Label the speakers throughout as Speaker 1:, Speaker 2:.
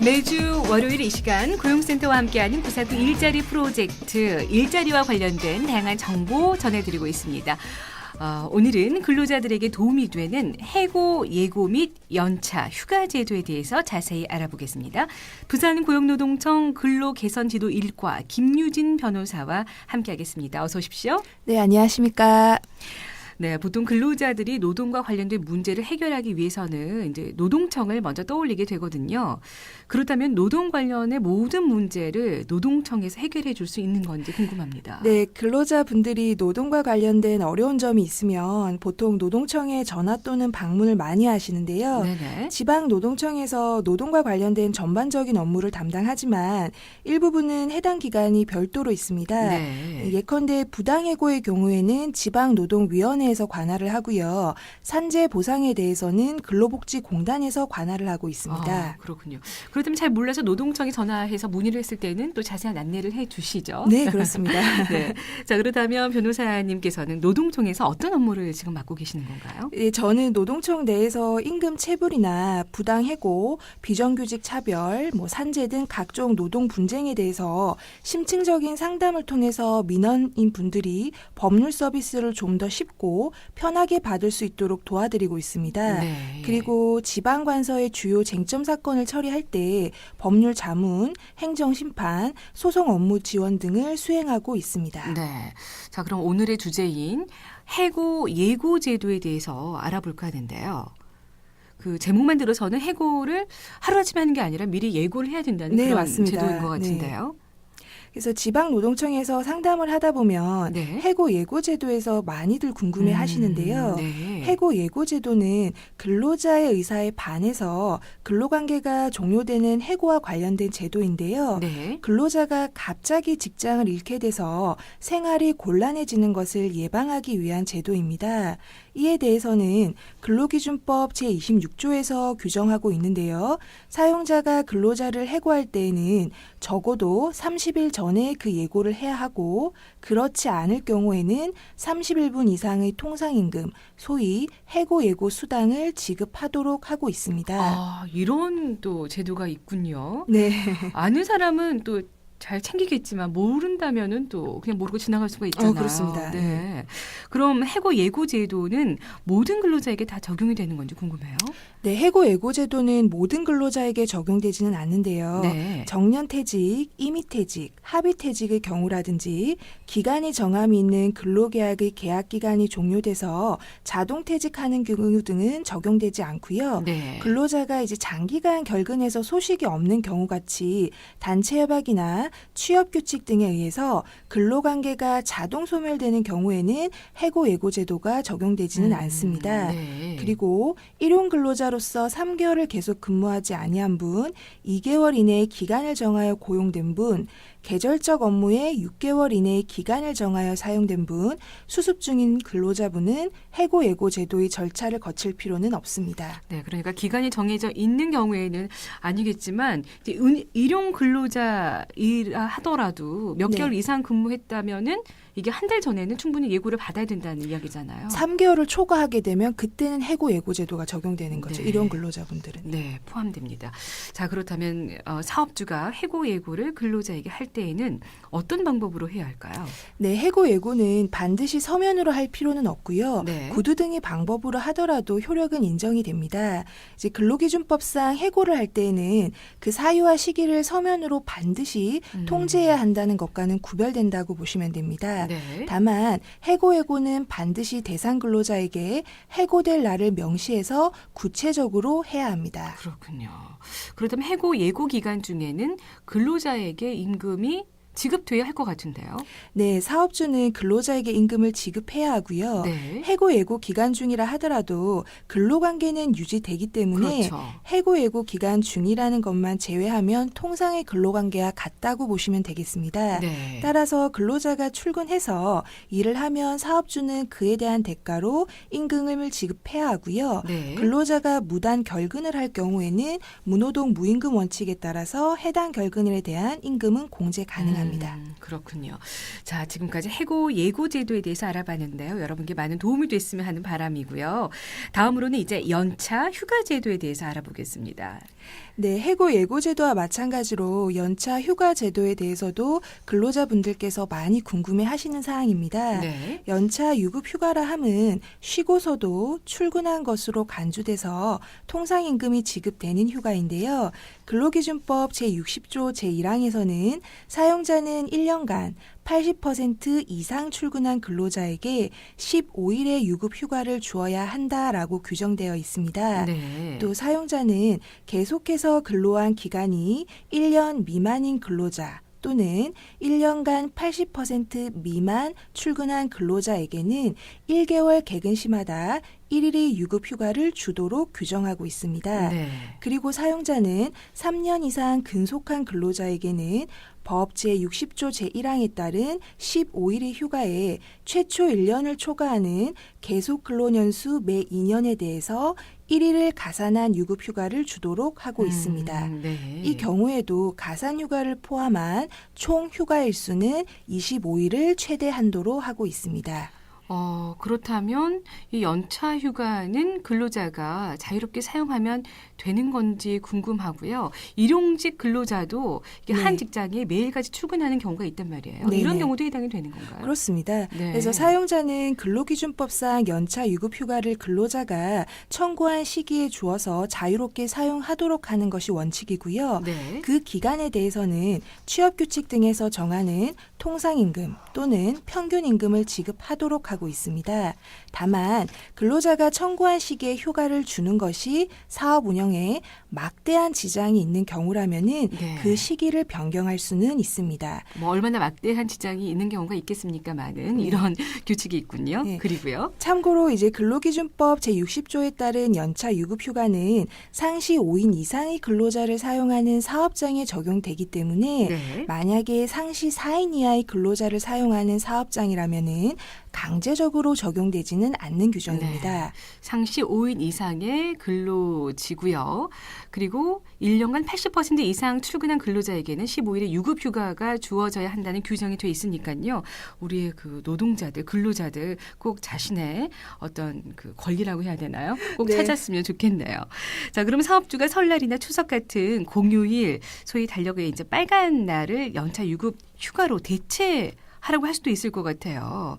Speaker 1: 매주 월요일 이 시간 고용센터와 함께하는 부사구 일자리 프로젝트, 일자리와 관련된 다양한 정보 전해드리고 있습니다. 오늘은 근로자들에게 도움이 되는 해고, 예고 및 연차, 휴가 제도에 대해서 자세히 알아보겠습니다. 부산 고용노동청 근로개선지도 1과 김유진 변호사와 함께하겠습니다. 어서 오십시오.
Speaker 2: 네, 안녕하십니까.
Speaker 1: 네, 보통 근로자들이 노동과 관련된 문제를 해결하기 위해서는 이제 노동청을 먼저 떠올리게 되거든요. 그렇다면 노동 관련의 모든 문제를 노동청에서 해결해 줄 수 있는 건지 궁금합니다.
Speaker 2: 네, 근로자분들이 노동과 관련된 어려운 점이 있으면 보통 노동청에 전화 또는 방문을 많이 하시는데요.
Speaker 1: 네네.
Speaker 2: 지방노동청에서 노동과 관련된 전반적인 업무를 담당하지만 일부분은 해당 기관이 별도로 있습니다.
Speaker 1: 네.
Speaker 2: 예컨대 부당해고의 경우에는 지방노동위원회에서 관할을 하고요. 산재 보상에 대해서는 근로복지공단에서 관할을 하고 있습니다.
Speaker 1: 그렇군요. 그렇다면 잘 몰라서 노동청에 전화해서 문의를 했을 때는 또 자세한 안내를 해 주시죠?
Speaker 2: 네, 그렇습니다.
Speaker 1: 네. 자, 그렇다면 변호사님께서는 노동청에서 어떤 업무를 지금 맡고 계시는 건가요?
Speaker 2: 예, 저는 노동청 내에서 임금 체불이나 부당해고, 비정규직 차별, 산재 등 각종 노동 분쟁에 대해서 심층적인 상담을 통해서 민원인 분들이 법률 서비스를 좀 더 쉽고 편하게 받을 수 있도록 도와드리고 있습니다.
Speaker 1: 네.
Speaker 2: 그리고 지방관서의 주요 쟁점 사건을 처리할 때 법률 자문, 행정심판, 소송 업무 지원 등을 수행하고 있습니다.
Speaker 1: 네. 자, 그럼 오늘의 주제인 해고 예고 제도에 대해서 알아볼까 하는데요. 그 제목만 들어서는 해고를 하루아침에 하는 게 아니라 미리 예고를 해야 된다는
Speaker 2: 네,
Speaker 1: 그런
Speaker 2: 맞습니다.
Speaker 1: 제도인 것 같은데요.
Speaker 2: 그래서 지방노동청에서 상담을 하다 보면
Speaker 1: 네.
Speaker 2: 해고 예고 제도에서 많이들 궁금해 하시는데요.
Speaker 1: 네.
Speaker 2: 해고 예고 제도는 근로자의 의사에 반해서 근로관계가 종료되는 해고와 관련된 제도인데요.
Speaker 1: 네.
Speaker 2: 근로자가 갑자기 직장을 잃게 돼서 생활이 곤란해지는 것을 예방하기 위한 제도입니다. 이에 대해서는 근로기준법 제26조에서 규정하고 있는데요. 사용자가 근로자를 해고할 때에는 적어도 30일 전에 그 예고를 해야 하고 그렇지 않을 경우에는 31분 이상의 통상임금, 소위 해고 예고 수당을 지급하도록 하고 있습니다.
Speaker 1: 이런 또 제도가 있군요.
Speaker 2: 네.
Speaker 1: 아는 사람은 또 잘 챙기겠지만 모른다면은 또 그냥 모르고 지나갈 수가 있잖아요.
Speaker 2: 그렇습니다.
Speaker 1: 네. 그럼 해고 예고 제도는 모든 근로자에게 다 적용이 되는 건지 궁금해요.
Speaker 2: 네, 해고 예고 제도는 모든 근로자에게 적용되지는 않는데요.
Speaker 1: 네.
Speaker 2: 정년퇴직, 임의퇴직, 합의퇴직의 경우라든지 기간이 정함이 있는 근로계약의 계약기간이 종료돼서 자동퇴직하는 경우 등은 적용되지 않고요.
Speaker 1: 네.
Speaker 2: 근로자가 이제 장기간 결근해서 소식이 없는 경우 같이 단체 협약이나 취업 규칙 등에 의해서 근로관계가 자동 소멸되는 경우에는 해고 예고 제도가 적용되지는 않습니다.
Speaker 1: 네.
Speaker 2: 그리고 일용 근로자로서 3개월을 계속 근무하지 아니한 분, 2개월 이내에 기간을 정하여 고용된 분, 계절적 업무에 6개월 이내의 기간을 정하여 사용된 분, 수습 중인 근로자분은 해고 예고 제도의 절차를 거칠 필요는 없습니다.
Speaker 1: 네, 그러니까 기간이 정해져 있는 경우에는 아니겠지만 이제 일용 근로자 일 하더라도 몇
Speaker 2: 네.
Speaker 1: 개월 이상 근무했다면은 이게 한 달 전에는 충분히 예고를 받아야 된다는 이야기잖아요.
Speaker 2: 3개월을 초과하게 되면 그때는 해고 예고 제도가 적용되는 거죠.
Speaker 1: 네.
Speaker 2: 일용 근로자분들은.
Speaker 1: 네, 포함됩니다. 자, 그렇다면 사업주가 해고 예고를 근로자에게 할 때에는 어떤 방법으로 해야 할까요?
Speaker 2: 네, 해고 예고는 반드시 서면으로 할 필요는 없고요.
Speaker 1: 네.
Speaker 2: 구두 등의 방법으로 하더라도 효력은 인정이 됩니다. 이제 근로기준법상 해고를 할 때에는 그 사유와 시기를 서면으로 반드시 통지해야 한다는 것과는 구별된다고 보시면 됩니다.
Speaker 1: 네.
Speaker 2: 다만 해고 예고는 반드시 대상 근로자에게 해고될 날을 명시해서 구체적으로 해야 합니다.
Speaker 1: 그렇군요. 그렇다면 해고 예고 기간 중에는 근로자에게 임금이 지급돼야 할 것 같은데요.
Speaker 2: 네, 사업주는 근로자에게 임금을 지급해야 하고요.
Speaker 1: 네.
Speaker 2: 해고 예고 기간 중이라 하더라도 근로관계는 유지되기 때문에
Speaker 1: 그렇죠.
Speaker 2: 해고 예고 기간 중이라는 것만 제외하면 통상의 근로관계와 같다고 보시면 되겠습니다.
Speaker 1: 네.
Speaker 2: 따라서 근로자가 출근해서 일을 하면 사업주는 그에 대한 대가로 임금을 지급해야 하고요.
Speaker 1: 네.
Speaker 2: 근로자가 무단 결근을 할 경우에는 무노동 무임금 원칙에 따라서 해당 결근에 대한 임금은 공제 가능합니다. 합니다.
Speaker 1: 그렇군요. 자, 지금까지 해고 예고 제도에 대해서 알아봤는데요. 여러분께 많은 도움이 됐으면 하는 바람이고요. 다음으로는 이제 연차 휴가 제도에 대해서 알아보겠습니다.
Speaker 2: 네, 해고 예고 제도와 마찬가지로 연차 휴가 제도에 대해서도 근로자분들께서 많이 궁금해 하시는 사항입니다.
Speaker 1: 네.
Speaker 2: 연차 유급 휴가라 함은 쉬고서도 출근한 것으로 간주돼서 통상임금이 지급되는 휴가인데요. 근로기준법 제60조 제1항에서는 사용자는 1년간 80% 이상 출근한 근로자에게 15일의 유급 휴가를 주어야 한다라고 규정되어 있습니다.
Speaker 1: 네.
Speaker 2: 또 사용자는 계속해서 근로한 기간이 1년 미만인 근로자 또는 1년간 80% 미만 출근한 근로자에게는 1개월 개근 시마다 1일의 유급 휴가를 주도록 규정하고 있습니다.
Speaker 1: 네.
Speaker 2: 그리고 사용자는 3년 이상 근속한 근로자에게는 법 제60조 제1항에 따른 15일의 휴가에 최초 1년을 초과하는 계속 근로년수 매 2년에 대해서 1일을 가산한 유급 휴가를 주도록 하고 있습니다.
Speaker 1: 네.
Speaker 2: 이 경우에도 가산 휴가를 포함한 총 휴가 일수는 25일을 최대 한도로 하고 있습니다.
Speaker 1: 그렇다면 이 연차 휴가는 근로자가 자유롭게 사용하면 되는 건지 궁금하고요. 일용직 근로자도 이게
Speaker 2: 네.
Speaker 1: 한 직장에 매일같이 출근하는 경우가 있단 말이에요.
Speaker 2: 네네.
Speaker 1: 이런 경우도 해당이 되는 건가요?
Speaker 2: 그렇습니다.
Speaker 1: 네.
Speaker 2: 그래서 사용자는 근로기준법상 연차 유급 휴가를 근로자가 청구한 시기에 주어서 자유롭게 사용하도록 하는 것이 원칙이고요.
Speaker 1: 네.
Speaker 2: 그 기간에 대해서는 취업규칙 등에서 정하는 통상임금 또는 평균임금을 지급하도록 하고 있습니다. 다만 근로자가 청구한 시기에 휴가를 주는 것이 사업 운영에 막대한 지장이 있는 경우라면은
Speaker 1: 네.
Speaker 2: 그 시기를 변경할 수는 있습니다.
Speaker 1: 뭐 얼마나 막대한 지장이 있는 경우가 있겠습니까마는
Speaker 2: 네.
Speaker 1: 이런 규칙이 있군요.
Speaker 2: 네.
Speaker 1: 그리고요.
Speaker 2: 참고로 이제 근로기준법 제60조에 따른 연차 유급 휴가는 상시 5인 이상의 근로자를 사용하는 사업장에 적용되기 때문에
Speaker 1: 네.
Speaker 2: 만약에 상시 4인 이하의 근로자를 사용하는 사업장이라면은 강제적으로 적용되지는 않는 규정입니다.
Speaker 1: 상시 5인 이상의 근로지고요. 그리고 1년간 80% 이상 출근한 근로자에게는 15일의 유급 휴가가 주어져야 한다는 규정이 돼 있으니까요. 우리의 그 노동자들, 근로자들 꼭 자신의 어떤 그 권리라고 해야 되나요? 꼭
Speaker 2: 네.
Speaker 1: 찾았으면 좋겠네요. 자, 그럼 사업주가 설날이나 추석 같은 공휴일, 소위 달력의 이제 빨간 날을 연차 유급 휴가로 하라고 할 수도 있을 것 같아요.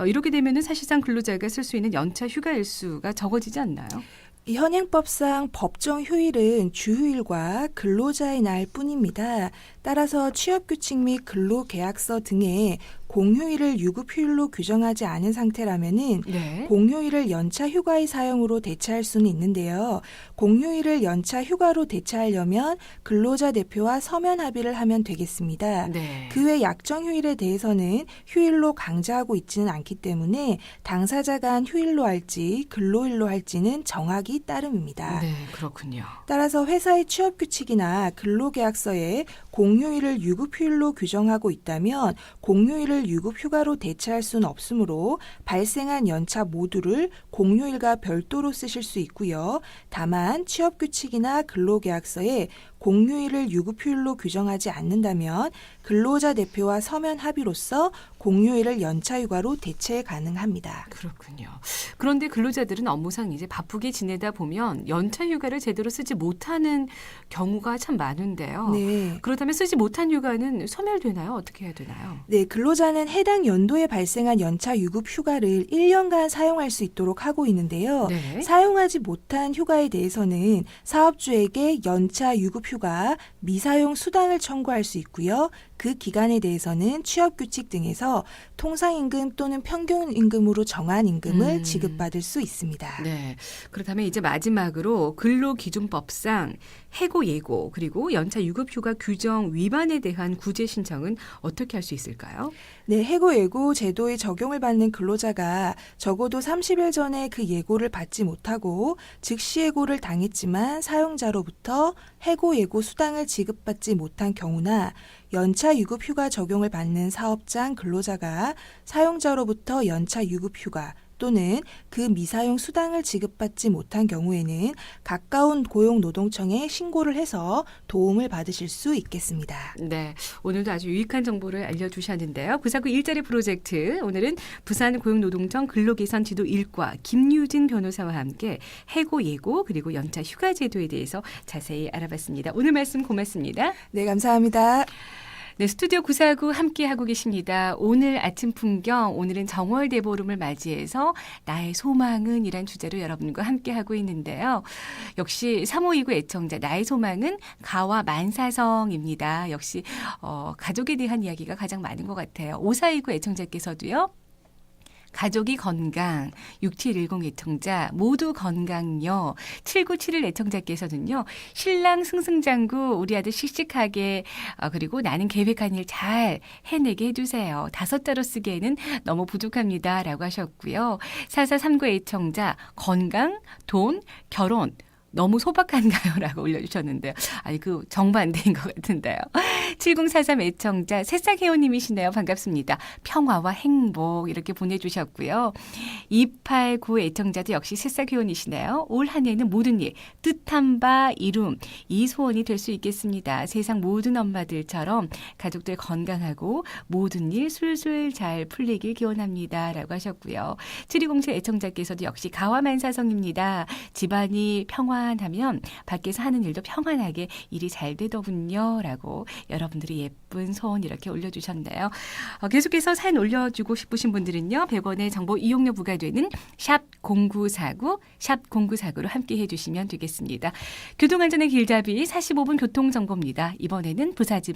Speaker 1: 이렇게 되면은 사실상 근로자가 쓸 수 있는 연차 휴가 일수가 적어지지 않나요?
Speaker 2: 이 현행법상 법정 휴일은 주휴일과 근로자의 날 뿐입니다. 따라서 취업규칙 및 근로계약서 등에 공휴일을 유급휴일로 규정하지 않은 상태라면은
Speaker 1: 네.
Speaker 2: 공휴일을 연차 휴가의 사용으로 대체할 수는 있는데요. 공휴일을 연차 휴가로 대체하려면 근로자 대표와 서면 합의를 하면 되겠습니다.
Speaker 1: 네.
Speaker 2: 그 외 약정 휴일에 대해서는 휴일로 강제하고 있지는 않기 때문에 당사자 간 휴일로 할지 근로일로 할지는 정하기 따름입니다.
Speaker 1: 네, 그렇군요.
Speaker 2: 따라서 회사의 취업규칙이나 근로계약서에 공휴일을 유급휴일로 규정하고 있다면 공휴일을 유급휴가로 대체할 수는 없으므로 발생한 연차 모두를 공휴일과 별도로 쓰실 수 있고요. 다만 취업규칙이나 근로계약서에 공휴일을 유급휴일로 규정하지 않는다면 근로자 대표와 서면 합의로서 공휴일을 연차 휴가로 대체 가능합니다.
Speaker 1: 그렇군요. 그런데 근로자들은 업무상 이제 바쁘게 지내다 보면 연차 휴가를 제대로 쓰지 못하는 경우가 참 많은데요.
Speaker 2: 네.
Speaker 1: 그렇다면 쓰지 못한 휴가는 소멸되나요? 어떻게 해야 되나요?
Speaker 2: 네, 근로자는 해당 연도에 발생한 연차 유급 휴가를 1년간 사용할 수 있도록 하고 있는데요.
Speaker 1: 네.
Speaker 2: 사용하지 못한 휴가에 대해서는 사업주에게 연차 유급 휴가 미사용 수당을 청구할 수 있고요. 그 기간에 대해서는 취업규칙 등에서 통상임금 또는 평균임금으로 정한 임금을 지급받을 수 있습니다.
Speaker 1: 네. 그렇다면 이제 마지막으로 근로기준법상 해고 예고 그리고 연차 유급휴가 규정 위반에 대한 구제 신청은 어떻게 할 수 있을까요?
Speaker 2: 네, 해고 예고 제도의 적용을 받는 근로자가 적어도 30일 전에 그 예고를 받지 못하고 즉시 예고를 당했지만 사용자로부터 해고 예고 수당을 지급받지 못한 경우나 연차 유급휴가 적용을 받는 사업장 근로자가 사용자로부터 연차 유급휴가 또는 그 미사용 수당을 지급받지 못한 경우에는 가까운 고용노동청에 신고를 해서 도움을 받으실 수 있겠습니다.
Speaker 1: 네, 오늘도 아주 유익한 정보를 알려주셨는데요. 949 일자리 프로젝트, 오늘은 부산 고용노동청 근로개선 지도 1과 김유진 변호사와 함께 해고 예고 그리고 연차 휴가 제도에 대해서 자세히 알아봤습니다. 오늘 말씀 고맙습니다.
Speaker 2: 네, 감사합니다.
Speaker 1: 네, 스튜디오 949 함께하고 계십니다. 오늘 아침 풍경, 오늘은 정월대보름을 맞이해서 나의 소망은 이란 주제로 여러분과 함께하고 있는데요. 역시 3529 애청자, 나의 소망은 가와 만사성입니다. 역시 가족에 대한 이야기가 가장 많은 것 같아요. 5429 애청자께서도요. 가족이 건강, 6710 애청자 모두 건강요. 7971 애청자께서는요. 신랑 승승장구 우리 아들 씩씩하게 그리고 나는 계획한 일 잘 해내게 해주세요. 5자로 쓰기에는 너무 부족합니다. 라고 하셨고요. 4439 애청자 건강, 돈, 결혼 너무 소박한가요? 라고 올려주셨는데요. 아니, 그 정반대인 것 같은데요. 7043 애청자 새싹회원님이시네요. 반갑습니다. 평화와 행복 이렇게 보내주셨고요. 289 애청자도 역시 새싹회원이시네요. 올 한 해는 모든 일, 뜻한 바 이룸, 이 소원이 될 수 있겠습니다. 세상 모든 엄마들처럼 가족들 건강하고 모든 일 술술 잘 풀리길 기원합니다. 라고 하셨고요. 7207 애청자께서도 역시 가와만사성입니다. 집안이 평안하면 밖에서 하는 일도 평안하게 일이 잘 되더군요. 라고 여러분들이 예쁜 소원 이렇게 올려주셨나요? 계속해서 사연 올려주고 싶으신 분들은요. 100원의 정보 이용료 부과되는 샵 0949, 샵 0949로 함께 해주시면 되겠습니다. 교통안전의 길잡이 45분 교통정보입니다. 이번에는 부사지방